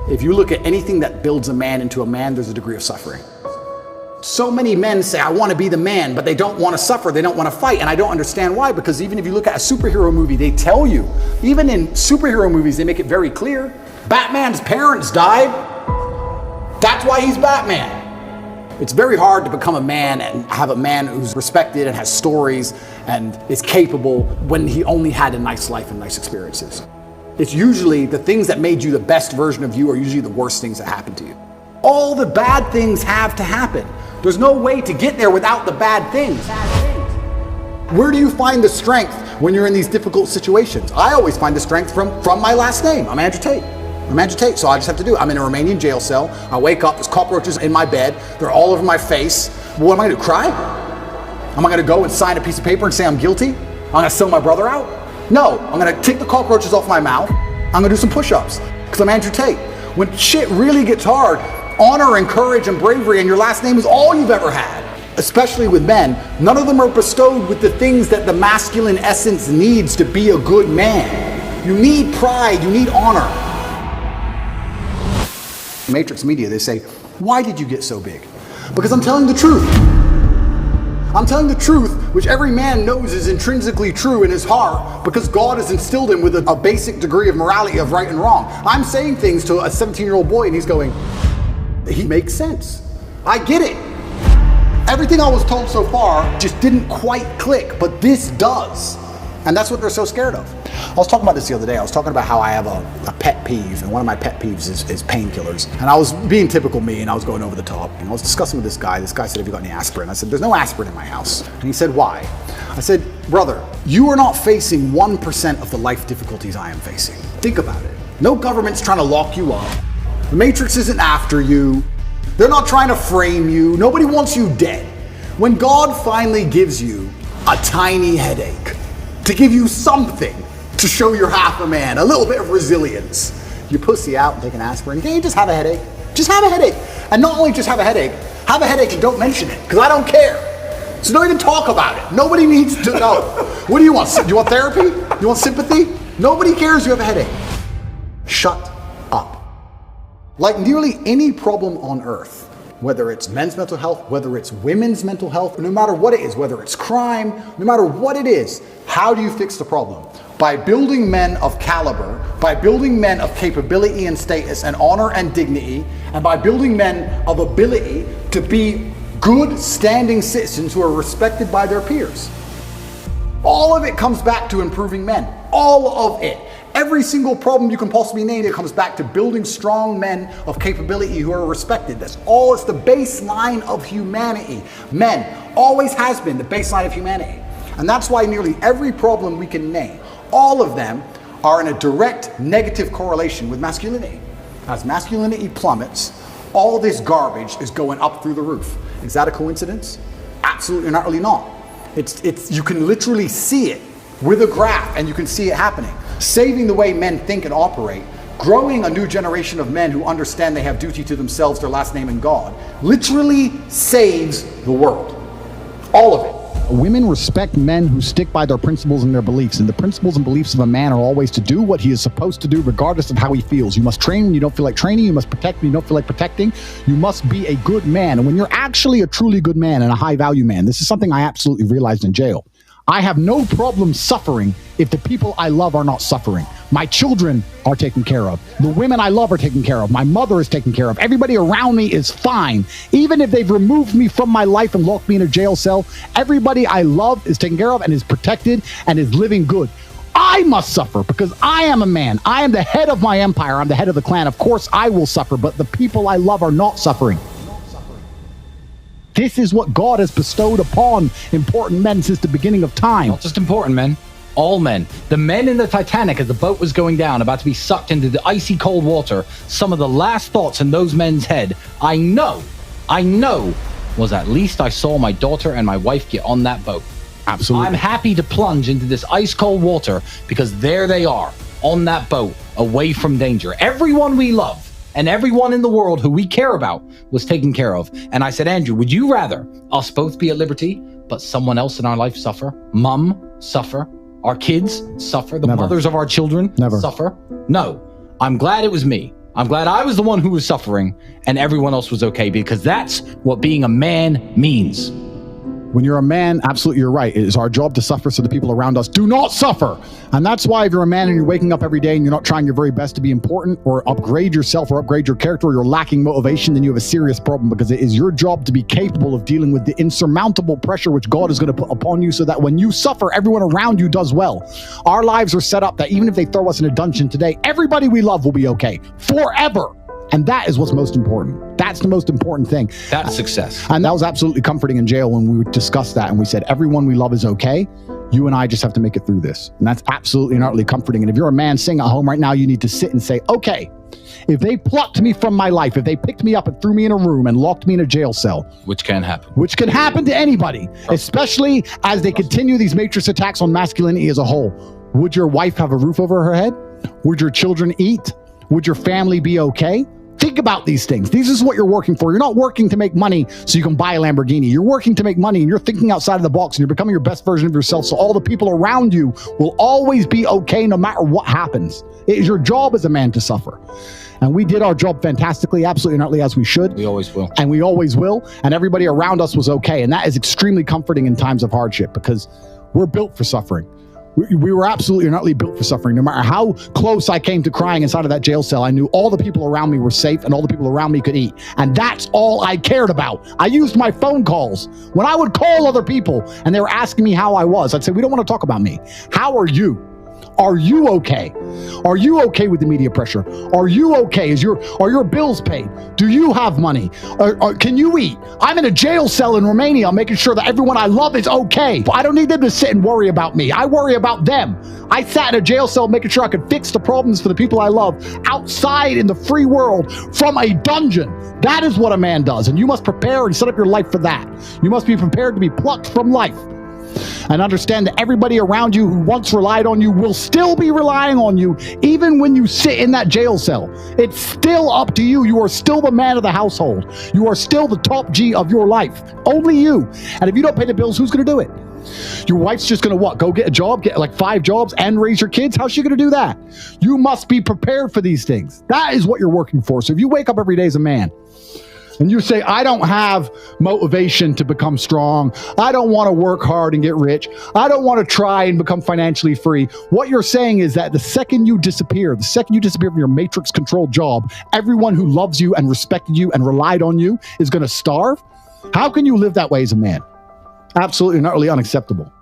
If you look at anything that builds a man into a man, there's a degree of suffering. So many men say, I want to be the man, but they don't want to suffer, they don't want to fight, and I don't understand why, because even if you look at a superhero movie, they tell you, even in superhero movies, they make it very clear, Batman's parents died, that's why he's Batman. It's very hard to become a man and have a man who's respected and has stories and is capable when he only had a nice life and nice experiences. It's usually the things that made you the best version of you are usually the worst things that happen to you. All the bad things have to happen. There's no way to get there without the bad things. Where do you find the strength when you're in these difficult situations? I always find the strength from my last name. I'm Andrew Tate. I'm Andrew Tate, so I just have to do it. I'm in a Romanian jail cell. I wake up, there's cockroaches in my bed. They're all over my face. What am I gonna do, cry? Am I gonna go and sign a piece of paper and say I'm guilty? I'm gonna sell my brother out? No, I'm gonna take the cockroaches off my mouth. I'm gonna do some push-ups, because I'm Andrew Tate. When shit really gets hard, honor and courage and bravery and your last name is all you've ever had. Especially with men, none of them are bestowed with the things that the masculine essence needs to be a good man. You need pride, you need honor. Matrix Media, they say, why did you get so big? Because I'm telling the truth. I'm telling the truth, which every man knows is intrinsically true in his heart, because God has instilled him with a basic degree of morality of right and wrong. I'm saying things to a 17-year-old boy and he's going, he makes sense. I get it. Everything I was told so far just didn't quite click, but this does. And that's what they're so scared of. I was talking about this the other day. I was talking about how I have a pet peeve, and one of my pet peeves is painkillers. And I was being typical me, and I was going over the top. And I was discussing with this guy. This guy said, have you got any aspirin? I said, there's no aspirin in my house. And he said, why? I said, brother, you are not facing 1% of the life difficulties I am facing. Think about it. No government's trying to lock you up. The Matrix isn't after you. They're not trying to frame you. Nobody wants you dead. When God finally gives you a tiny headache, to give you something to show you're half a man, a little bit of resilience, you pussy out and take an aspirin. Can you just have a headache? Just have a headache. And not only just have a headache and don't mention it, because I don't care. So don't even talk about it. Nobody needs to know. What do you want? You want therapy? You want sympathy? Nobody cares you have a headache. Shut up. Like nearly any problem on earth, whether it's men's mental health, whether it's women's mental health, no matter what it is, whether it's crime, no matter what it is, how do you fix the problem? By building men of caliber, by building men of capability and status and honor and dignity, and by building men of ability to be good standing citizens who are respected by their peers. All of it comes back to improving men. All of it. Every single problem you can possibly name, it comes back to building strong men of capability who are respected. That's all. It's the baseline of humanity. Men always has been the baseline of humanity. And that's why nearly every problem we can name, all of them are in a direct negative correlation with masculinity. As masculinity plummets, all this garbage is going up through the roof. Is that a coincidence? Absolutely and utterly not. You can literally see it with a graph, and you can see it happening. Saving the way men think and operate, growing a new generation of men who understand they have duty to themselves, their last name, and God, literally saves the world. All of it. Women respect men who stick by their principles and their beliefs, and the principles and beliefs of a man are always to do what he is supposed to do regardless of how he feels. You must train when you don't feel like training. You must protect when you don't feel like protecting. You must be a good man. And when you're actually a truly good man and a high value man, this is something I absolutely realized in jail. I have no problem suffering if the people I love are not suffering. My children are taken care of. The women I love are taken care of. My mother is taken care of. Everybody around me is fine. Even if they've removed me from my life and locked me in a jail cell, everybody I love is taken care of and is protected and is living good. I must suffer because I am a man. I am the head of my empire. I'm the head of the clan. Of course I will suffer, but the people I love are not suffering. This is what God has bestowed upon important men since the beginning of time. Not just important men, all men. The men in the Titanic as the boat was going down, about to be sucked into the icy cold water, some of the last thoughts in those men's head, I know, was at least I saw my daughter and my wife get on that boat. Absolutely. I'm happy to plunge into this ice cold water because there they are, on that boat, away from danger. Everyone we love and everyone in the world who we care about was taken care of. And I said, Andrew, would you rather us both be at liberty, but someone else in our life suffer? Mom suffer? Our kids suffer? The Never. Mothers of our children Never. suffer? No, I'm glad it was me. I'm glad I was the one who was suffering and everyone else was okay, because that's what being a man means. When you're a man, absolutely, you're right. It is our job to suffer so the people around us do not suffer. And that's why if you're a man and you're waking up every day and you're not trying your very best to be important or upgrade yourself or upgrade your character, or you're lacking motivation, then you have a serious problem, because it is your job to be capable of dealing with the insurmountable pressure which God is going to put upon you, so that when you suffer, everyone around you does well. Our lives are set up that even if they throw us in a dungeon today, everybody we love will be okay forever. And that is what's most important. That's the most important thing. That's success. And that was absolutely comforting in jail when we discussed that. And we said, everyone we love is okay. You and I just have to make it through this. And that's absolutely and utterly comforting. And if you're a man sitting at home right now, you need to sit and say, okay, if they plucked me from my life, if they picked me up and threw me in a room and locked me in a jail cell, which can happen. Which can happen to anybody, especially as they continue these matrix attacks on masculinity as a whole. Would your wife have a roof over her head? Would your children eat? Would your family be okay? Think about these things. This is what you're working for. You're not working to make money so you can buy a Lamborghini. You're working to make money, and you're thinking outside of the box, and you're becoming your best version of yourself, so all the people around you will always be okay no matter what happens. It is your job as a man to suffer. And we did our job fantastically, absolutely not as we should. We always will. And we always will. And everybody around us was okay. And that is extremely comforting in times of hardship, because we're built for suffering. We were absolutely not built for suffering. No matter how close I came to crying inside of that jail cell, I knew all the people around me were safe and all the people around me could eat. And that's all I cared about. I used my phone calls. When I would call other people and they were asking me how I was, I'd say, we don't want to talk about me. How are you? Are you okay? Are you okay with the media pressure? Are you okay? Are your bills paid? Do you have money? Can you eat? I'm in a jail cell in Romania making sure that everyone I love is okay. I don't need them to sit and worry about me. I worry about them. I sat in a jail cell making sure I could fix the problems for the people I love outside in the free world from a dungeon. That is what a man does. And you must prepare and set up your life for that. You must be prepared to be plucked from life. And understand that everybody around you who once relied on you will still be relying on you, even when you sit in that jail cell. It's still up to you. You are still the man of the household. You are still the top G of your life. Only you. And if you don't pay the bills, who's going to do it? Your wife's just going to what? Go get a job, get like 5 jobs and raise your kids? How's she going to do that? You must be prepared for these things. That is what you're working for. So if you wake up every day as a man, and you say, I don't have motivation to become strong. I don't want to work hard and get rich. I don't want to try and become financially free. What you're saying is that the second you disappear from your matrix-controlled job, everyone who loves you and respected you and relied on you is going to starve? How can you live that way as a man? Absolutely and utterly unacceptable.